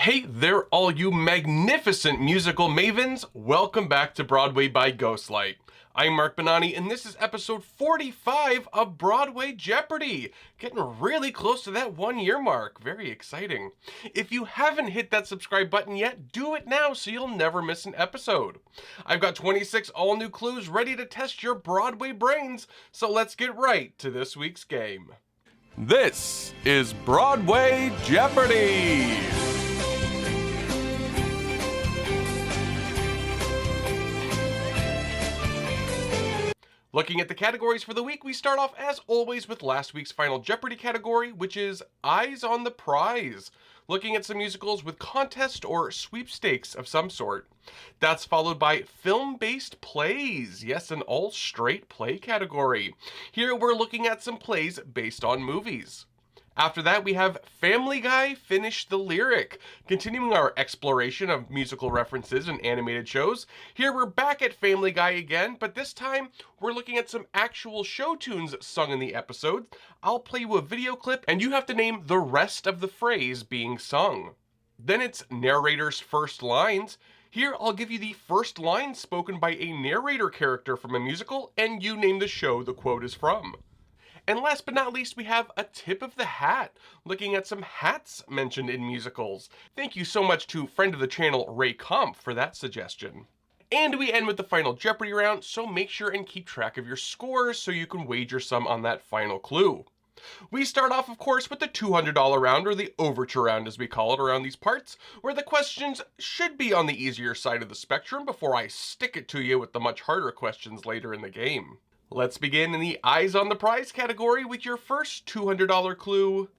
Hey there, all you magnificent musical mavens! Welcome back to Broadway by Ghostlight. I'm Mark Bonanni, and this is episode 45 of Broadway Jeopardy! Getting really close to that 1 year mark. Very exciting. If you haven't hit that subscribe button yet, do it now so you'll never miss an episode. I've got 26 all-new clues ready to test your Broadway brains, so let's get right to this week's game. This is Broadway Jeopardy! Looking at the categories for the week, we start off as always with last week's final Jeopardy category, which is Eyes on the Prize. Looking at some musicals with contest or sweepstakes of some sort. That's followed by film-based plays. Yes, an all-straight play category. Here we're looking at some plays based on movies. After that, we have Family Guy Finish the Lyric. Continuing our exploration of musical references and animated shows, here we're back at Family Guy again, but this time we're looking at some actual show tunes sung in the episode. I'll play you a video clip and you have to name the rest of the phrase being sung. Then it's narrator's first lines. Here I'll give you the first line spoken by a narrator character from a musical and you name the show the quote is from. And last but not least, we have a tip of the hat, looking at some hats mentioned in musicals. Thank you so much to friend of the channel, Ray Comp, for that suggestion. And we end with the final Jeopardy round, so make sure and keep track of your scores so you can wager some on that final clue. We start off, of course, with the $200 round, or the overture round as we call it around these parts, where the questions should be on the easier side of the spectrum before I stick it to you with the much harder questions later in the game. Let's begin in the Eyes on the Prize category with your first $200 clue.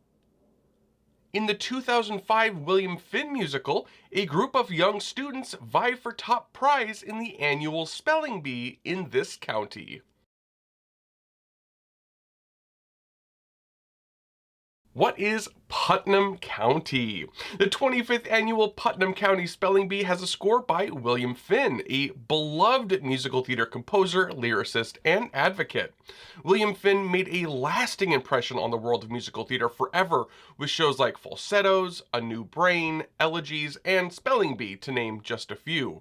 In the 2005 William Finn musical, a group of young students vie for top prize in the annual spelling bee in this county. What is Putnam County? The 25th annual Putnam County Spelling Bee has a score by William Finn, a beloved musical theater composer, lyricist, and advocate. William Finn made a lasting impression on the world of musical theater forever with shows like Falsettos, A New Brain, Elegies, and Spelling Bee, to name just a few.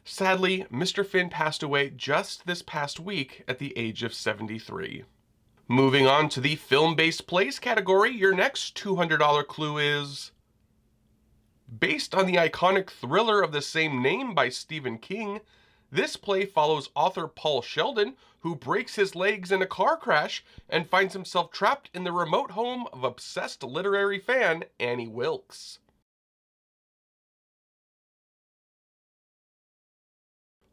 Sadly, Mr. Finn passed away just this past week at the age of 73. Moving on to the film-based plays category, your next $200 clue is based on the iconic thriller of the same name by Stephen King. This play follows author Paul Sheldon, who breaks his legs in a car crash and finds himself trapped in the remote home of obsessed literary fan Annie Wilkes.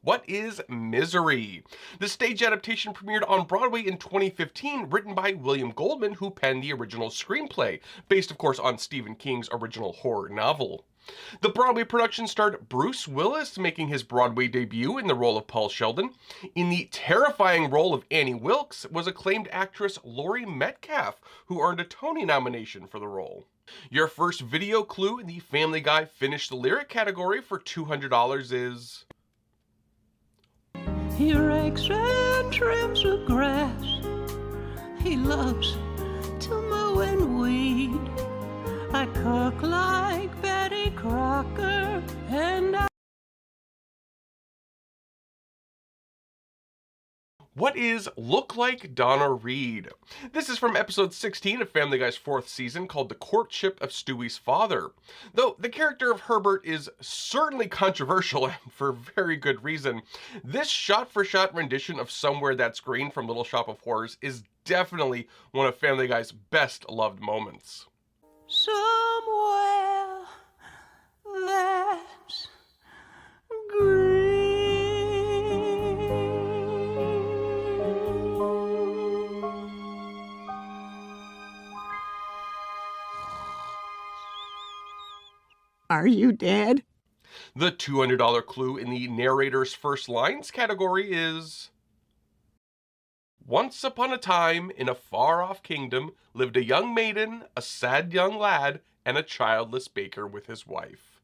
What is Misery? The stage adaptation premiered on Broadway in 2015, written by William Goldman, who penned the original screenplay, based of course on Stephen King's original horror novel. The Broadway production starred Bruce Willis making his Broadway debut in the role of Paul Sheldon. In the terrifying role of Annie Wilkes was acclaimed actress Laurie Metcalf, who earned a Tony nomination for the role. Your first video clue in the Family Guy Finish the Lyric category for $200 is... He rakes and trims the grass. He loves to mow and weed. I cook like Betty Crocker and What is Look Like Donna Reed? This is from episode 16 of Family Guy's 4th season, called The Courtship of Stewie's Father. Though the character of Herbert is certainly controversial, and for very good reason, this shot-for-shot rendition of Somewhere That's Green from Little Shop of Horrors is definitely one of Family Guy's best loved moments. somewhere that's green. Are you dead? The $200 clue in the narrator's first lines category is... Once upon a time, in a far-off kingdom, lived a young maiden, a sad young lad, and a childless baker with his wife.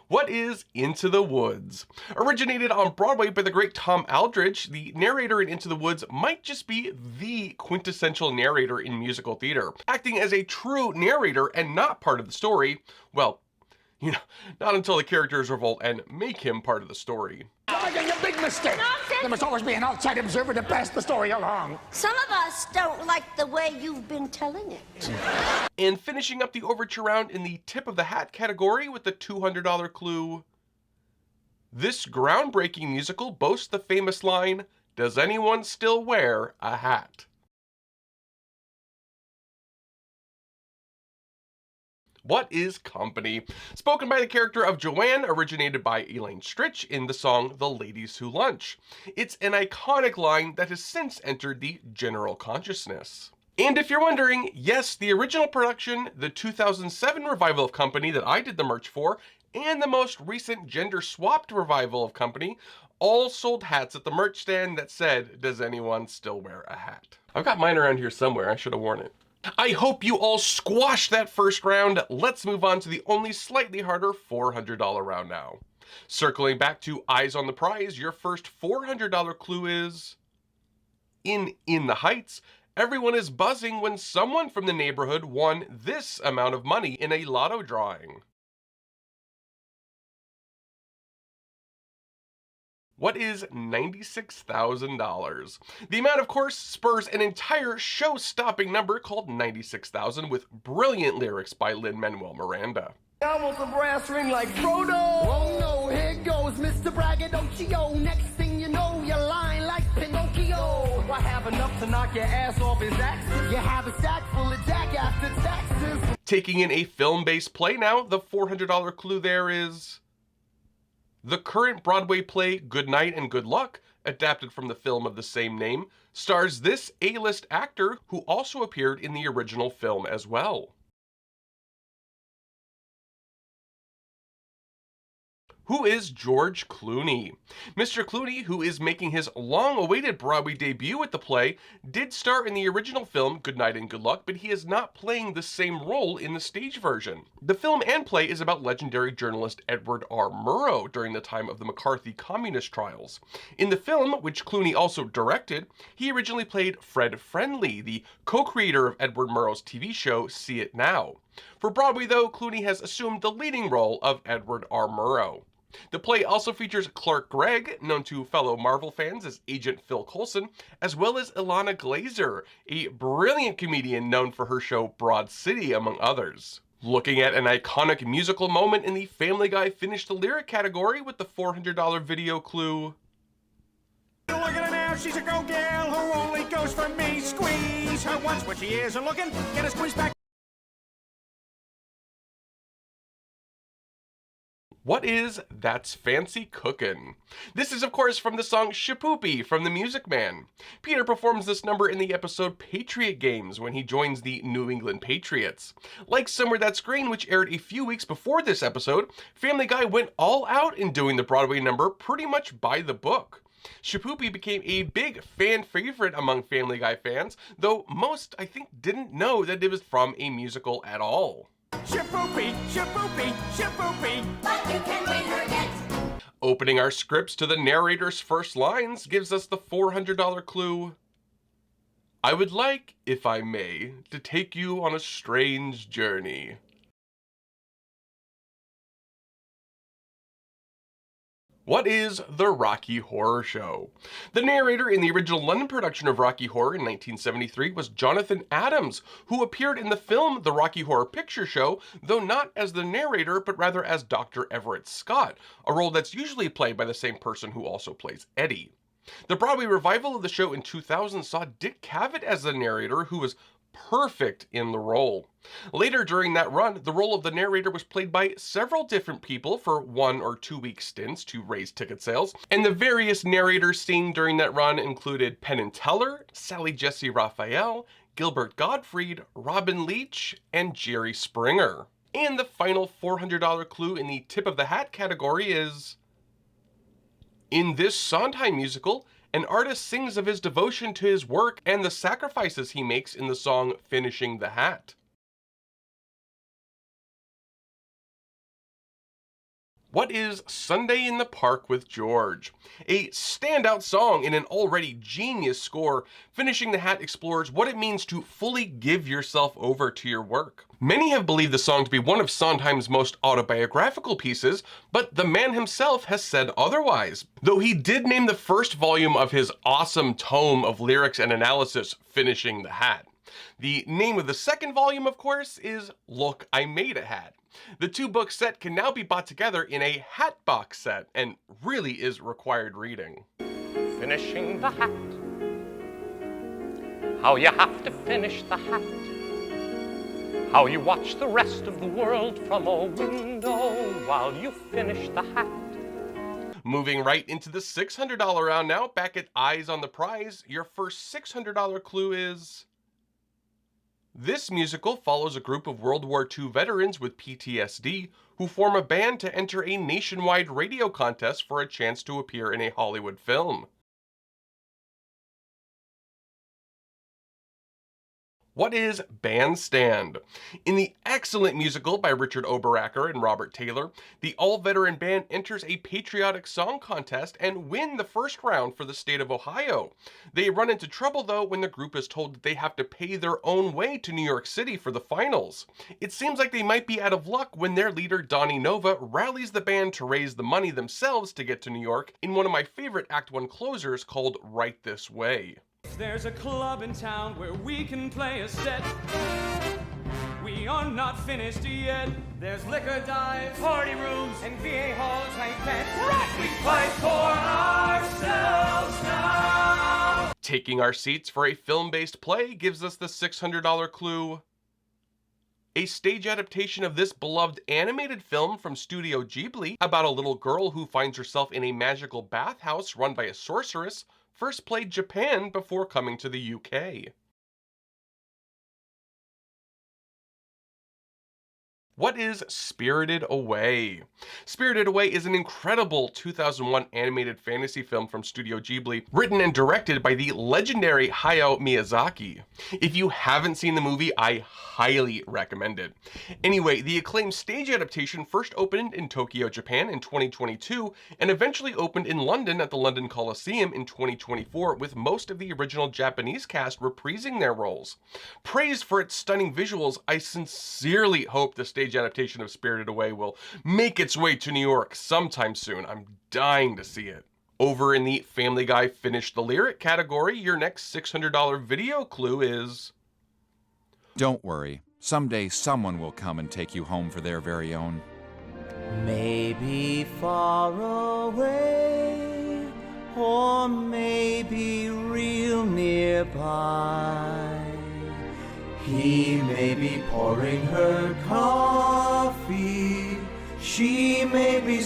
What is Into the Woods? Originated on Broadway by the great Tom Aldridge, the narrator in Into the Woods might just be the quintessential narrator in musical theater, acting as a true narrator and not part of the story. Well, not until the characters revolt and make him part of the story. You're making a big mistake. Nonsense. There must always be an outside observer to pass the story along. Some of us don't like the way you've been telling it. And finishing up the overture round in the tip of the hat category with the $200 clue. This groundbreaking musical boasts the famous line, "Does anyone still wear a hat?" What is Company? Spoken by the character of Joanne, originated by Elaine Stritch in the song The Ladies Who Lunch. It's an iconic line that has since entered the general consciousness. And if you're wondering, yes, the original production, the 2007 revival of Company that I did the merch for, and the most recent gender-swapped revival of Company, all sold hats at the merch stand that said, "Does anyone still wear a hat?" I've got mine around here somewhere, I should have worn it. I hope you all squashed that first round. Let's move on to the only slightly harder $400 round now. Circling back to Eyes on the Prize, your first $400 clue is... In the Heights, everyone is buzzing when someone from the neighborhood won this amount of money in a lotto drawing. What is $96,000? The amount, of course, spurs an entire show-stopping number called 96,000 with brilliant lyrics by Lin-Manuel Miranda. I want the brass ring like Frodo. Oh no, here goes Mr. Braggadocio. Next thing you know, you're lying like Pinocchio. I have enough to knock your ass off his axis. You have a sack full of jack after taxes. Taking in a film-based play now, the $400 clue there is... The current Broadway play Good Night and Good Luck, adapted from the film of the same name, stars this A-list actor who also appeared in the original film as well. Who is George Clooney? Mr. Clooney, who is making his long-awaited Broadway debut at the play, did star in the original film Good Night and Good Luck, but he is not playing the same role in the stage version. The film and play is about legendary journalist Edward R. Murrow during the time of the McCarthy communist trials. In the film, which Clooney also directed, he originally played Fred Friendly, the co-creator of Edward Murrow's TV show See It Now. For Broadway, though, Clooney has assumed the leading role of Edward R. Murrow. The play also features Clark Gregg, known to fellow Marvel fans as Agent Phil Coulson, as well as Ilana Glazer, a brilliant comedian known for her show Broad City, among others. Looking at an iconic musical moment in the Family Guy Finish the Lyric category with the $400 video clue. Look at her now, she's a go-gal who only goes for me. Squeeze her once when she isn't looking, get a squeeze back. What is That's Fancy Cookin'? This is, of course, from the song Shapoopy from The Music Man. Peter performs this number in the episode Patriot Games when he joins the New England Patriots. Like Somewhere That's Green, which aired a few weeks before this episode, Family Guy went all out in doing the Broadway number pretty much by the book. Shapoopy became a big fan favorite among Family Guy fans, though most, I think, didn't know that it was from a musical at all. Shapoopy, shapoopy, shapoopy. But you can win her yet. Opening our scripts to the narrator's first lines gives us the $400 clue. I would like, if I may, to take you on a strange journey. What is The Rocky Horror Show? The narrator in the original London production of Rocky Horror in 1973 was Jonathan Adams, who appeared in the film The Rocky Horror Picture Show, though not as the narrator, but rather as Dr. Everett Scott, a role that's usually played by the same person who also plays Eddie. The Broadway revival of the show in 2000 saw Dick Cavett as the narrator, who was perfect in the role. Later during that run, the role of the narrator was played by several different people for 1 or 2 week stints to raise ticket sales, and the various narrators seen during that run included Penn and Teller, Sally Jesse Raphael, Gilbert Gottfried, Robin Leach, and Jerry Springer. And the final $400 clue in the tip of the hat category is... In this Sondheim musical, an artist sings of his devotion to his work and the sacrifices he makes in the song Finishing the Hat. What is Sunday in the Park with George? A standout song in an already genius score, Finishing the Hat explores what it means to fully give yourself over to your work. Many have believed the song to be one of Sondheim's most autobiographical pieces, but the man himself has said otherwise. Though he did name the first volume of his awesome tome of lyrics and analysis Finishing the Hat. The name of the second volume, of course, is Look, I Made a Hat. The two-book set can now be bought together in a hat box set and really is required reading. Finishing the hat. How you have to finish the hat. How you watch the rest of the world from a window while you finish the hat. Moving right into the $600 round now, back at Eyes on the Prize, your first $600 clue is... This musical follows a group of World War II veterans with PTSD who form a band to enter a nationwide radio contest for a chance to appear in a Hollywood film. What is Bandstand? In the excellent musical by Richard Oberacker and Robert Taylor, the all-veteran band enters a patriotic song contest and win the first round for the state of Ohio. They run into trouble though when the group is told that they have to pay their own way to New York City for the finals. It seems like they might be out of luck when their leader Donnie Nova rallies the band to raise the money themselves to get to New York in one of my favorite Act 1 closers called Right This Way. There's a club in town where we can play a set. We are not finished yet. There's liquor dives, party rooms, and VA halls like that. Right! We fight for ourselves now. Taking our seats for a film-based play gives us the $600 clue. A stage adaptation of this beloved animated film from Studio Ghibli about a little girl who finds herself in a magical bathhouse run by a sorceress first played Japan before coming to the UK. What is Spirited Away? Spirited Away is an incredible 2001 animated fantasy film from Studio Ghibli, written and directed by the legendary Hayao Miyazaki. If you haven't seen the movie, I highly recommend it. Anyway, the acclaimed stage adaptation first opened in Tokyo, Japan in 2022, and eventually opened in London at the London Coliseum in 2024, with most of the original Japanese cast reprising their roles. Praised for its stunning visuals, I sincerely hope the stage adaptation of Spirited Away will make its way to New York sometime soon. I'm dying to see it. Over in the Family Guy Finish the Lyric category, your next $600 video clue is... Don't worry. Someday someone will come and take you home for their very own. Maybe far away, or maybe real nearby. He may be pouring her coffee. She may be...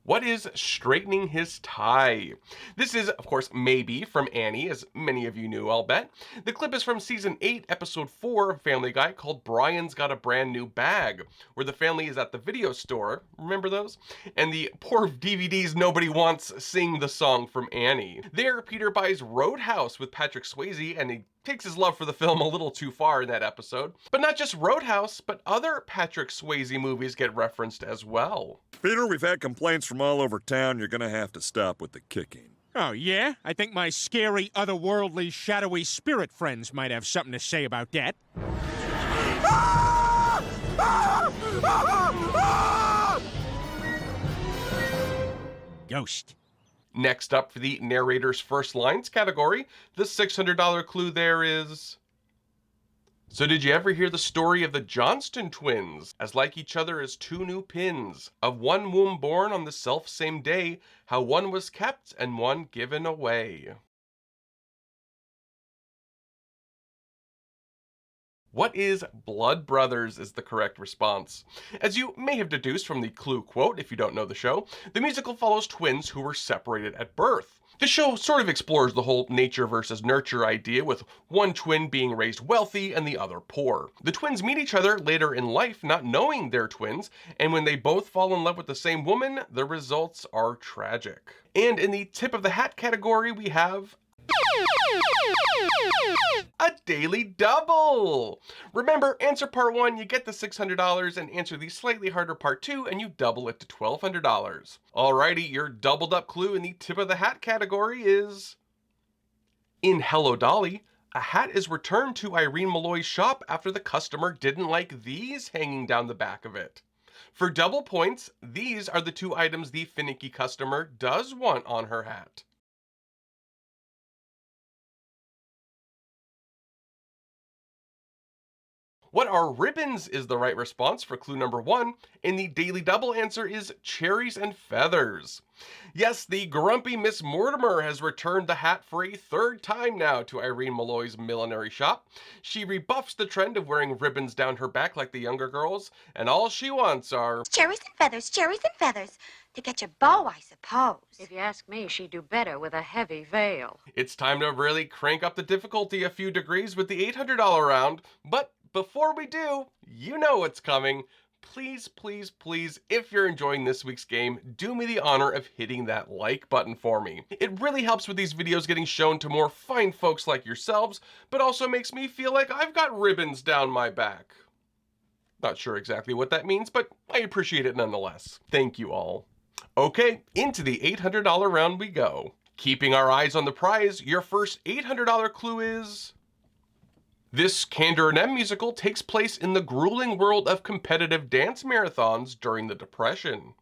What is straightening his tie? This is, of course, Maybe from Annie, as many of you knew, I'll bet. The clip is from Season 8, Episode 4 of Family Guy called Brian's Got a Brand New Bag, where the family is at the video store, remember those? And the poor DVDs nobody wants sing the song from Annie. There, Peter buys Roadhouse with Patrick Swayze, and he takes his love for the film a little too far in that episode. But not just Roadhouse, but other Patrick Swayze movies get referenced as well. Peter, we've had complaints from all over town. You're gonna have to stop with the kicking. Oh, yeah? I think my scary, otherworldly, shadowy spirit friends might have something to say about that. Ghost. Next up for the narrator's first lines category, the $600 clue there is... So did you ever hear the story of the Johnston twins, as like each other as two new pins, of one womb born on the self-same day, how one was kept and one given away? What is Blood Brothers is the correct response. As you may have deduced from the clue quote if you don't know the show, the musical follows twins who were separated at birth. The show sort of explores the whole nature versus nurture idea, with one twin being raised wealthy and the other poor. The twins meet each other later in life not knowing they're twins, and when they both fall in love with the same woman, the results are tragic. And in the tip of the hat category we have... a Daily Double. Remember, answer part 1, you get the $600, and answer the slightly harder part 2, and you double it to $1,200. Alrighty, your doubled up clue in the tip of the hat category is... In Hello Dolly, a hat is returned to Irene Malloy's shop after the customer didn't like these hanging down the back of it. For double points, these are the 2 items the finicky customer does want on her hat. What are ribbons is the right response for clue number 1, and the Daily Double answer is cherries and feathers. Yes, the grumpy Miss Mortimer has returned the hat for a 3rd time now to Irene Malloy's millinery shop. She rebuffs the trend of wearing ribbons down her back like the younger girls, and all she wants are... Cherries and feathers, to get your bow, I suppose. If you ask me, she'd do better with a heavy veil. It's time to really crank up the difficulty a few degrees with the $800 round, but before we do, you know what's coming. Please, please, please, if you're enjoying this week's game, do me the honor of hitting that like button for me. It really helps with these videos getting shown to more fine folks like yourselves, but also makes me feel like I've got ribbons down my back. Not sure exactly what that means, but I appreciate it nonetheless. Thank you all. Okay, into the $800 round we go. Keeping our eyes on the prize, your first $800 clue is... This Candor and M musical takes place in the grueling world of competitive dance marathons during the Depression.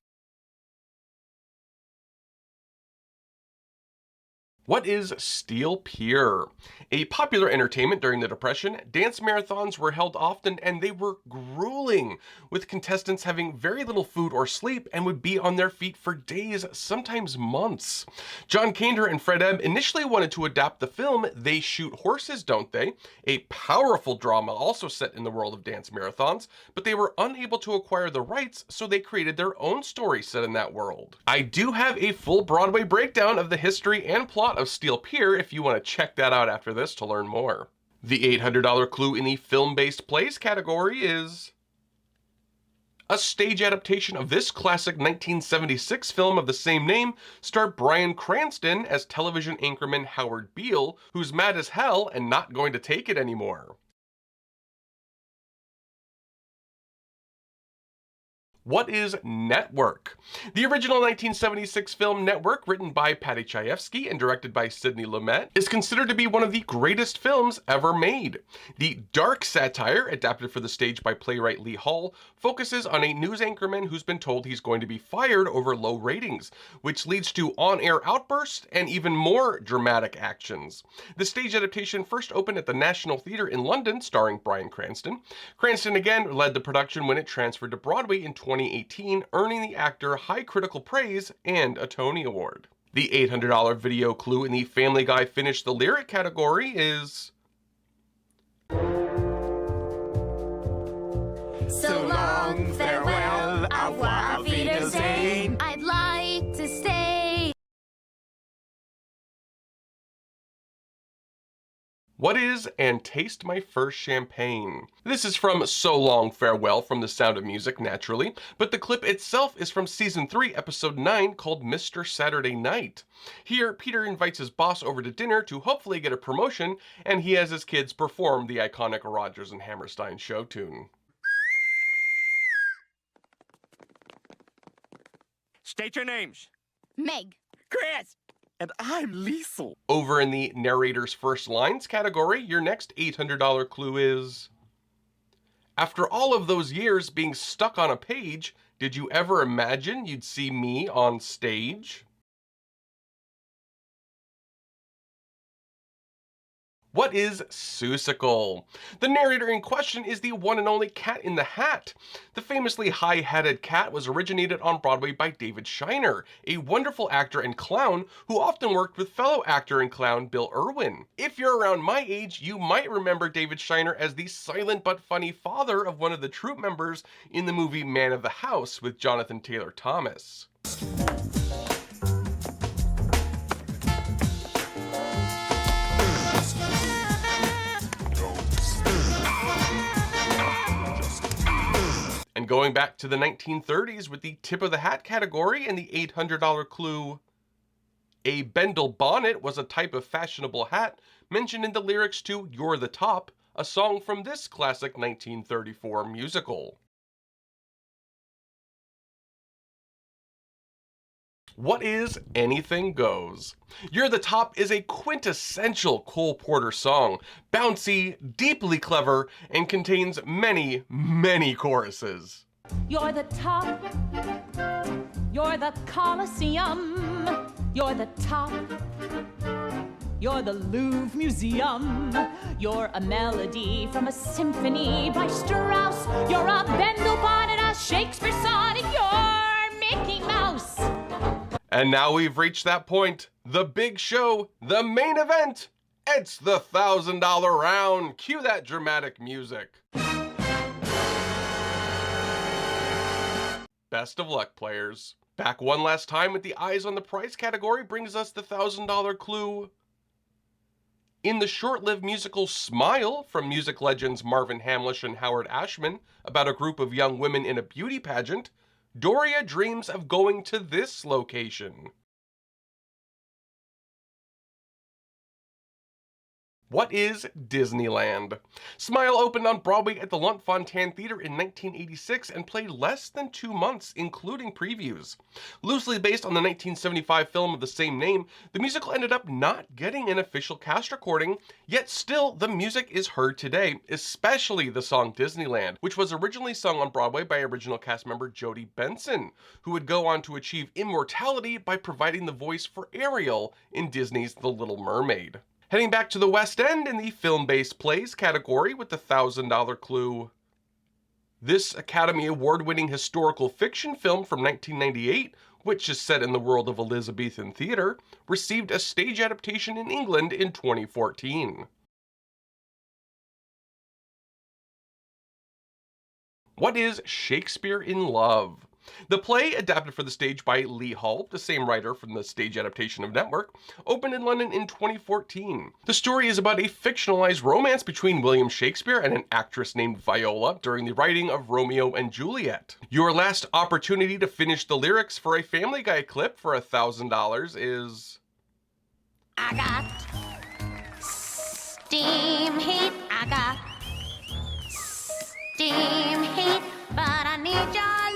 What is Steel Pier? A popular entertainment during the Depression, dance marathons were held often and they were grueling, with contestants having very little food or sleep and would be on their feet for days, sometimes months. John Kander and Fred Ebb initially wanted to adapt the film They Shoot Horses, Don't They?, a powerful drama also set in the world of dance marathons, but they were unable to acquire the rights, so they created their own story set in that world. I do have a full Broadway breakdown of the history and plot of Steel Pier if you want to check that out after this to learn more. The $800 clue in the film-based plays category is... A stage adaptation of this classic 1976 film of the same name starred Bryan Cranston as television anchorman Howard Beale, who's mad as hell and not going to take it anymore. What is Network? The original 1976 film Network, written by Paddy Chayefsky and directed by Sidney Lumet, is considered to be one of the greatest films ever made. The dark satire, adapted for the stage by playwright Lee Hall, focuses on a news anchorman who's been told he's going to be fired over low ratings, which leads to on-air outbursts and even more dramatic actions. The stage adaptation first opened at the National Theatre in London, starring Bryan Cranston. Cranston again led the production when it transferred to Broadway in 2018, earning the actor high critical praise and a Tony Award. The $800 video clue in the Family Guy Finish the Lyric category is... So long, farewell, au revoir, Wiedersehen. I'd like to stay. What is And Taste My First Champagne? This is from So Long, Farewell from The Sound of Music, naturally, but the clip itself is from Season 3, Episode 9, called Mr. Saturday Night. Here, Peter invites his boss over to dinner to hopefully get a promotion, and he has his kids perform the iconic Rodgers and Hammerstein show tune. State your names. Meg. Chris. And I'm Liesel. Over in the Narrator's First Lines category, your next $800 clue is... After all of those years being stuck on a page, did you ever imagine you'd see me on stage? What is Seussical? The narrator in question is the one and only Cat in the Hat. The famously high-hatted cat was originated on Broadway by David Shiner, a wonderful actor and clown who often worked with fellow actor and clown Bill Irwin. If you're around my age, you might remember David Shiner as the silent but funny father of one of the troupe members in the movie Man of the House with Jonathan Taylor Thomas. And going back to the 1930s with the tip of the hat category and the $800 clue, a Bendel bonnet was a type of fashionable hat mentioned in the lyrics to You're the Top, a song from this classic 1934 musical. What is Anything Goes? You're the Top is a quintessential Cole Porter song, bouncy, deeply clever, and contains many, many choruses. You're the top, you're the Colosseum, you're the top, you're the Louvre Museum, you're a melody from a symphony by Strauss, you're a Bendel in a Shakespeare sonnet, you're Mickey Mouse. And now we've reached that point, the big show, the main event. It's the $1,000 round. Cue that dramatic music. Best of luck, players. Back one last time with the Eyes on the Prize category brings us the $1,000 clue. In the short-lived musical Smile from music legends Marvin Hamlish and Howard Ashman about a group of young women in a beauty pageant, Doria dreams of going to this location. What is Disneyland? Smile opened on Broadway at the Lunt-Fontanne Theater in 1986 and played less than 2 months, including previews. Loosely based on the 1975 film of the same name, the musical ended up not getting an official cast recording, yet still the music is heard today, especially the song Disneyland, which was originally sung on Broadway by original cast member Jodie Benson, who would go on to achieve immortality by providing the voice for Ariel in Disney's The Little Mermaid. Heading back to the West End in the film-based plays category with the $1,000 clue. This Academy Award-winning historical fiction film from 1998, which is set in the world of Elizabethan theater, received a stage adaptation in England in 2014. What is Shakespeare in Love? The play, adapted for the stage by Lee Hall, the same writer from the stage adaptation of Network, opened in London in 2014. The story is about a fictionalized romance between William Shakespeare and an actress named Viola during the writing of Romeo and Juliet. Your last opportunity to finish the lyrics for a Family Guy clip for $1,000 is... I got steam heat, I got steam heat, but I need your love.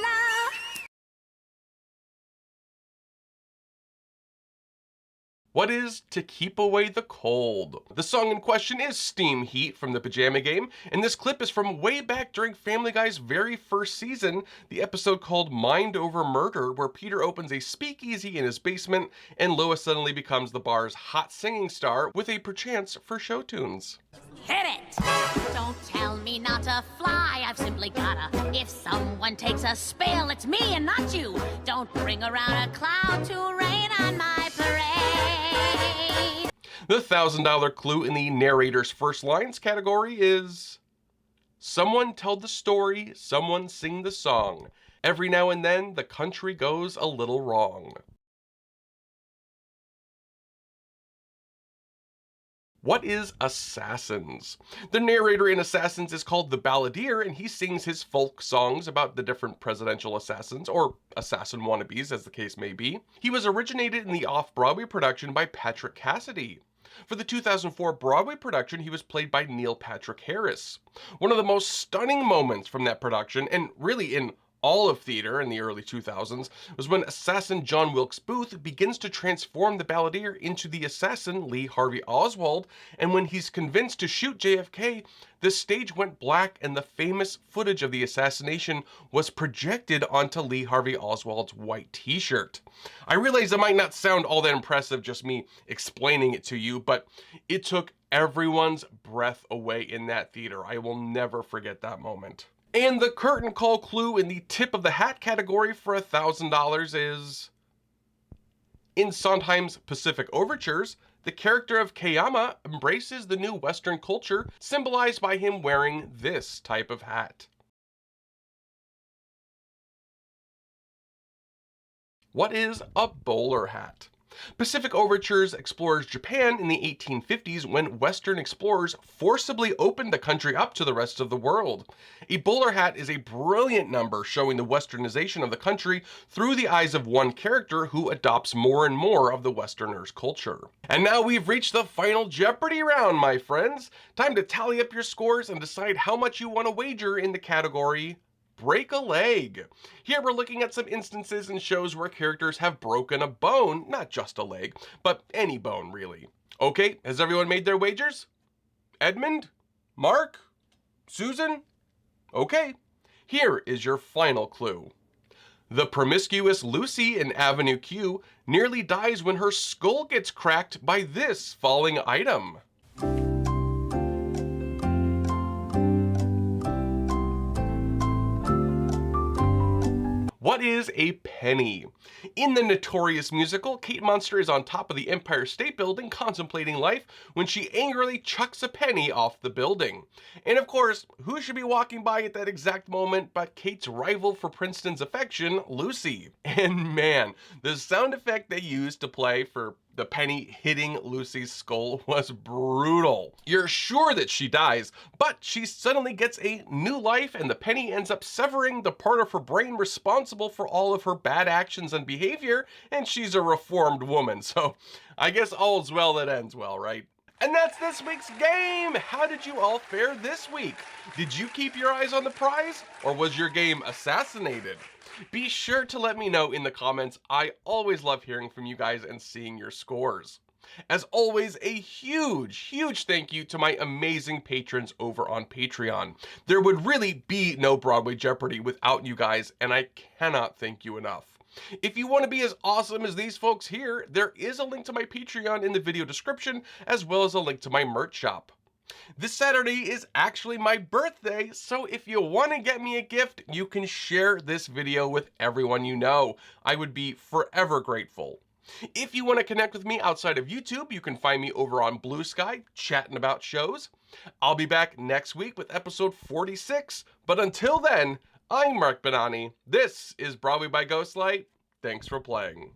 What is To Keep Away the Cold? The song in question is Steam Heat from the Pajama Game, and this clip is from way back during Family Guy's very first season, the episode called Mind Over Murder, where Peter opens a speakeasy in his basement, and Lois suddenly becomes the bar's hot singing star with a perchance for show tunes. Hit it! Don't tell me not to fly, I've simply gotta. If someone takes a spill, it's me and not you. Don't bring around a cloud to rain on my parade. The $1,000 clue in the narrator's first lines category is... Someone tell the story, someone sing the song. Every now and then, the country goes a little wrong. What is Assassins? The narrator in Assassins is called the Balladeer, and he sings his folk songs about the different presidential assassins, or assassin wannabes as the case may be. He was originated in the off-Broadway production by Patrick Cassidy. For the 2004 Broadway production, he was played by Neil Patrick Harris. One of the most stunning moments from that production, and really in all of theater in the early 2000s, was when assassin John Wilkes Booth begins to transform the Balladeer into the assassin Lee Harvey Oswald, and when he's convinced to shoot JFK, the stage went black and the famous footage of the assassination was projected onto Lee Harvey Oswald's white t-shirt. I realize it might not sound all that impressive just me explaining it to you, but it took everyone's breath away in that theater. I will never forget that moment. And the curtain call clue in the tip of the hat category for $1,000 is... In Sondheim's Pacific Overtures, the character of Keyama embraces the new Western culture, symbolized by him wearing this type of hat. What is a bowler hat? Pacific Overtures explores Japan in the 1850s when Western explorers forcibly opened the country up to the rest of the world. A bowler hat is a brilliant number showing the westernization of the country through the eyes of one character who adopts more and more of the Westerners' culture. And now we've reached the final Jeopardy round, my friends. Time to tally up your scores and decide how much you want to wager in the category Break a Leg. Here we're looking at some instances in shows where characters have broken a bone, not just a leg, but any bone really. Okay, has everyone made their wagers? Edmund? Mark? Susan? Okay, here is your final clue. The promiscuous Lucy in Avenue Q nearly dies when her skull gets cracked by this falling item. What is a penny? In the Notorious musical, Kate Munster is on top of the Empire State Building contemplating life when she angrily chucks a penny off the building. And of course, who should be walking by at that exact moment but Kate's rival for Princeton's affection, Lucy. And man, the sound effect they used to play for the penny hitting Lucy's skull was brutal. You're sure that she dies, but she suddenly gets a new life and the penny ends up severing the part of her brain responsible for all of her bad actions and behavior, and she's a reformed woman, so I guess all's well that ends well, right? And that's this week's game! How did you all fare this week? Did you keep your eyes on the prize, or was your game assassinated? Be sure to let me know in the comments. I always love hearing from you guys and seeing your scores. As always, a huge thank you to my amazing patrons over on Patreon. There would really be no Broadway Jeopardy without you guys, and I cannot thank you enough. If you want to be as awesome as these folks here, there is a link to my Patreon in the video description, as well as a link to my merch shop. This Saturday is actually my birthday, so if you want to get me a gift, you can share this video with everyone you know. I would be forever grateful. If you want to connect with me outside of YouTube, you can find me over on Blue Sky, chatting about shows. I'll be back next week with episode 46, but until then, I'm Mark Benani. This is Broadway by Ghostlight. Thanks for playing.